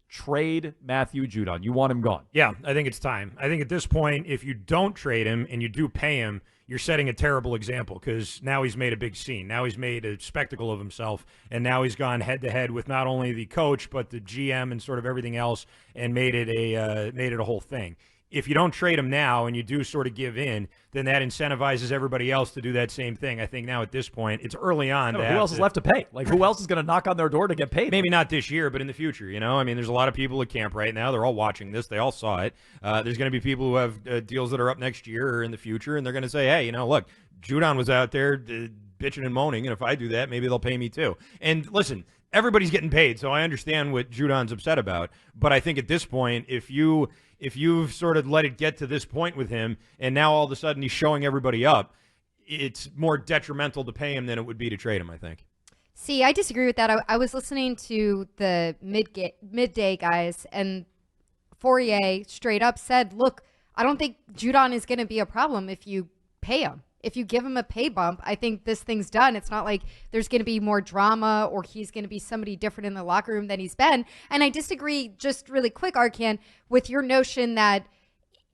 trade Matthew Judon. You want him gone. Yeah, I think it's time. I think at this point, if you don't trade him and you do pay him, you're setting a terrible example because now he's made a big scene. Now he's made a spectacle of himself, and now he's gone head-to-head with not only the coach but the GM and sort of everything else and made it a whole thing. If you don't trade him now and you do sort of give in, then that incentivizes everybody else to do that same thing. I think now at this point, it's early on. Who else is left to pay? Like, who else is going to knock on their door to get paid? Maybe not this year, but in the future, you know? I mean, there's a lot of people at camp right now. They're all watching this. They all saw it. There's going to be people who have deals that are up next year or in the future, and they're going to say, hey, you know, look, Judon was out there bitching and moaning, and if I do that, maybe they'll pay me too. And listen, everybody's getting paid, so I understand what Judon's upset about. But I think at this point, if you've sort of let it get to this point with him, and now all of a sudden he's showing everybody up, it's more detrimental to pay him than it would be to trade him, I think. See, I disagree with that. I was listening to the midday guys, and Fourier straight up said, look, I don't think Judon is going to be a problem if you pay him. If you give him a pay bump, I think this thing's done. It's not like there's going to be more drama or he's going to be somebody different in the locker room than he's been. And I disagree, just really quick, Arkan, with your notion that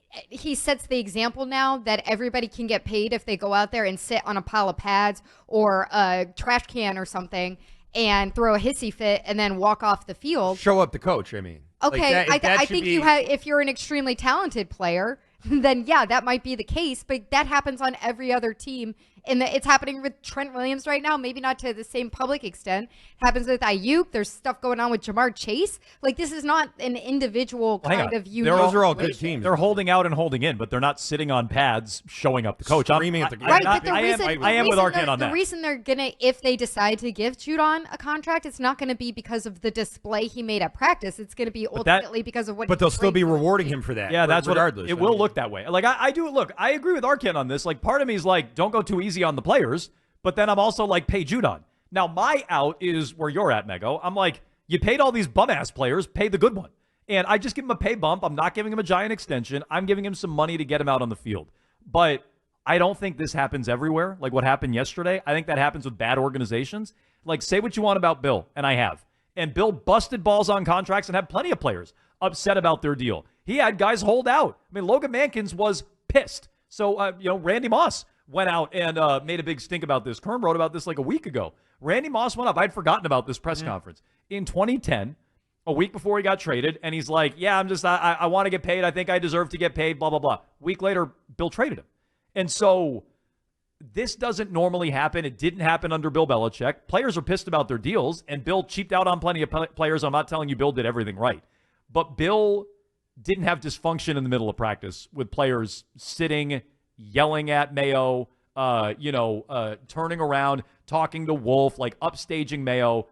he sets the example now that everybody can get paid if they go out there and sit on a pile of pads or a trash can or something and throw a hissy fit and then walk off the field. Show up the coach, I mean. Okay, like I think if you're an extremely talented player, then yeah, that might be the case, but that happens on every other team. And it's happening with Trent Williams right now, maybe not to the same public extent. It happens with Ayuk. There's stuff going on with Jamar Chase. Like, this is not an individual kind of unique. Those are all good teams. They're holding out and holding in, but they're not sitting on pads showing up the coach. Screaming at the right, but I am with Arkan on that. The reason they're going to, if they decide to give Judon a contract, it's not going to be because of the display he made at practice. It's going to be ultimately because of what But they'll still be rewarding him for that. Yeah, that's regardless. It will look that way. Like, I do, look, I agree with Arkan on this. Like, part of me is like, don't go too easy on the players. But then I'm also like, pay Judon. Now, my out is where you're at, Mego. I'm like, you paid all these bum-ass players, pay the good one. And I just give him a pay bump. I'm not giving him a giant extension. I'm giving him some money to get him out on the field. But I don't think this happens everywhere, like what happened yesterday. I think that happens with bad organizations. Like, say what you want about Bill, and I have. And Bill busted balls on contracts and had plenty of players upset about their deal. He had guys hold out. I mean, Logan Mankins was pissed. So, Randy Moss went out and made a big stink about this. Kern wrote about this like a week ago. Randy Moss went up. I'd forgotten about this press conference. In 2010, a week before he got traded, and he's like, yeah, I want to get paid. I think I deserve to get paid, blah, blah, blah. Week later, Bill traded him. And so this doesn't normally happen. It didn't happen under Bill Belichick. Players are pissed about their deals, and Bill cheaped out on plenty of players. I'm not telling you Bill did everything right. But Bill didn't have dysfunction in the middle of practice with players sitting, yelling at Mayo, turning around, talking to Wolf, like upstaging Mayo.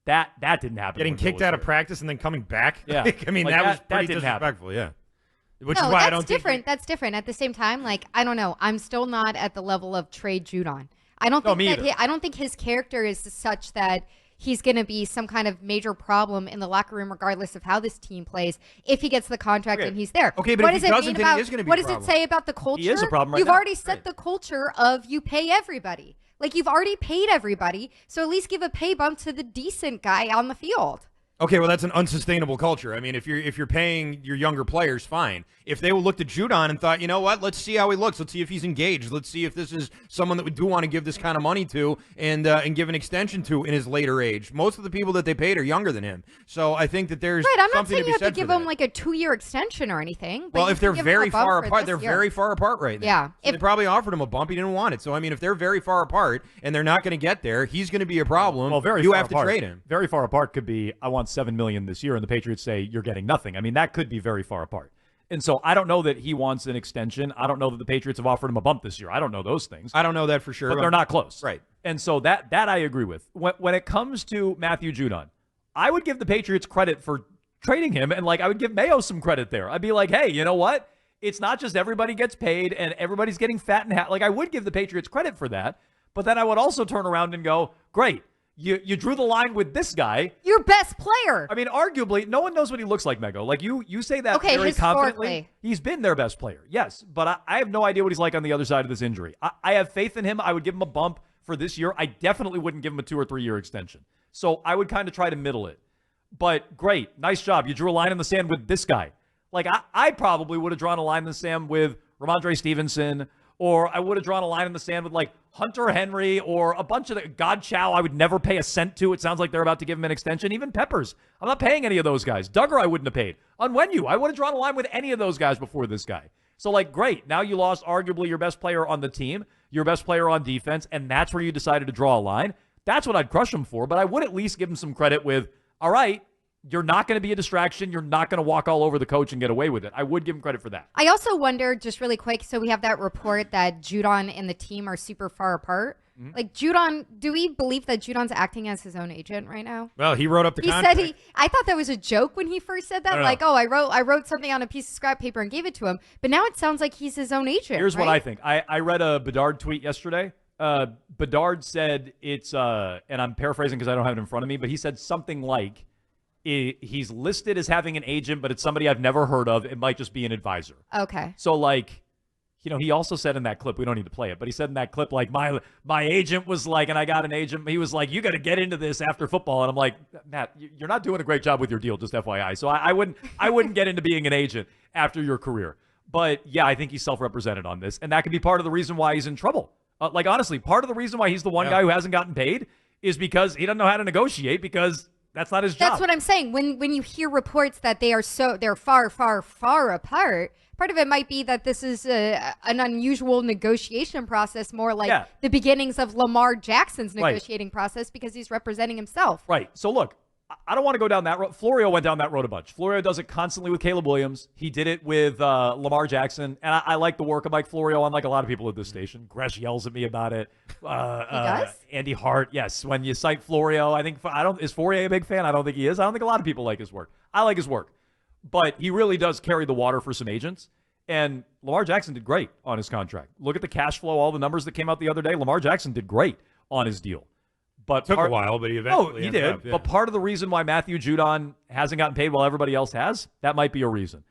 That didn't happen. Getting kicked out of practice and then coming back. Yeah, I mean, that was pretty disrespectful. Yeah, which is why I don't think that's different. At the same time, like, I don't know. I'm still not at the level of trade Judon. I don't think his character is such that he's going to be some kind of major problem in the locker room, regardless of how this team plays, if he gets the contract and he's there. Okay, but what if does he it doesn't, mean about, then he is going to be what a does it problem. say about the culture? He is a problem right You've now. already set the culture of you pay everybody. Like, you've already paid everybody, so at least give a pay bump to the decent guy on the field. Okay, well, that's an unsustainable culture. I mean, if you're paying your younger players, fine. If they looked at Judon and thought, you know what, let's see how he looks. Let's see if he's engaged. Let's see if this is someone that we do want to give this kind of money to and give an extension to in his later age. Most of the people that they paid are younger than him. So I think that there's I'm not something saying to be you have said to give for him that. like a 2-year extension or anything. But Well, if they're very far apart, they're year. very far apart right now. Yeah. So they probably offered him a bump. He didn't want it. So, I mean, if they're very far apart and they're not going to get there, he's going to be a problem. Well, you have to trade him. Very far apart could be, I want $7 million this year, and the Patriots say, you're getting nothing. I mean, that could be very far apart. And so I don't know that he wants an extension. I don't know that the Patriots have offered him a bump this year. I don't know those things. I don't know that for sure. But they're not close. Right. And so that I agree with. When it comes to Matthew Judon, I would give the Patriots credit for trading him, and I would give Mayo some credit there. I'd be like, hey, you know what? It's not just everybody gets paid and everybody's getting fat and I would give the Patriots credit for that, but then I would also turn around and go, great. You drew the line with this guy. Your best player. I mean, arguably, no one knows what he looks like, Mego. Like, you say that very historically. confidently. He's been their best player, yes. But I have no idea what he's like on the other side of this injury. I have faith in him. I would give him a bump for this year. I definitely wouldn't give him a 2 or 3 year extension. So I would kind of try to middle it. But great. Nice job. You drew a line in the sand with this guy. Like, I probably would have drawn a line in the sand with Ramondre Stevenson, or I would have drawn a line in the sand with, like, Hunter Henry or a bunch of the God Chow I would never pay a cent to. It sounds like they're about to give him an extension. Even Peppers. I'm not paying any of those guys. Duggar I wouldn't have paid. Onwenu, I would have drawn a line with any of those guys before this guy. So, like, great. Now you lost arguably your best player on the team, your best player on defense, and that's where you decided to draw a line. That's what I'd crush him for, but I would at least give him some credit with, all right, you're not going to be a distraction. You're not going to walk all over the coach and get away with it. I would give him credit for that. I also wonder, just really quick, so we have that report that Judon and the team are super far apart. Like, Judon, do we believe that Judon's acting as his own agent right now? Well, he wrote up the He contract. said I thought that was a joke when he first said that. No. Like, oh, I wrote something on a piece of scrap paper and gave it to him. But now it sounds like he's his own agent. Here's right? what I think. I read a Bedard tweet yesterday. Bedard said it's, and I'm paraphrasing because I don't have it in front of me, but he said something like, he's listed as having an agent, but it's somebody I've never heard of. It might just be an advisor. Okay. So, like, you know, he also said in that clip, we don't need to play it, but he said in that clip, like, my agent was like, and I got an agent, he was like, you got to get into this after football. And I'm like, Matt, you're not doing a great job with your deal, just FYI. So I wouldn't get into being an agent after your career. But yeah, I think he's self-represented on this. And that could be part of the reason why he's in trouble. Like, honestly, part of the reason why he's the one guy who hasn't gotten paid is because he doesn't know how to negotiate, because that's not his job. That's what I'm saying. When you hear reports that they're far, far, far apart, part of it might be that this is an unusual negotiation process, more like the beginnings of Lamar Jackson's negotiating process, because he's representing himself. Right. So look, I don't want to go down that road. Florio went down that road a bunch. Florio does it constantly with Caleb Williams. He did it with Lamar Jackson. And I like the work of Mike Florio, unlike a lot of people at this station. Gresh yells at me about it. He does? Andy Hart, yes. When you cite Florio, is Fourier a big fan? I don't think he is. I don't think a lot of people like his work. I like his work. But he really does carry the water for some agents. And Lamar Jackson did great on his contract. Look at the cash flow, all the numbers that came out the other day. Lamar Jackson did great on his deal. But took a while, but he eventually he did. up, yeah. But part of the reason why Matthew Judon hasn't gotten paid while everybody else has, that might be a reason.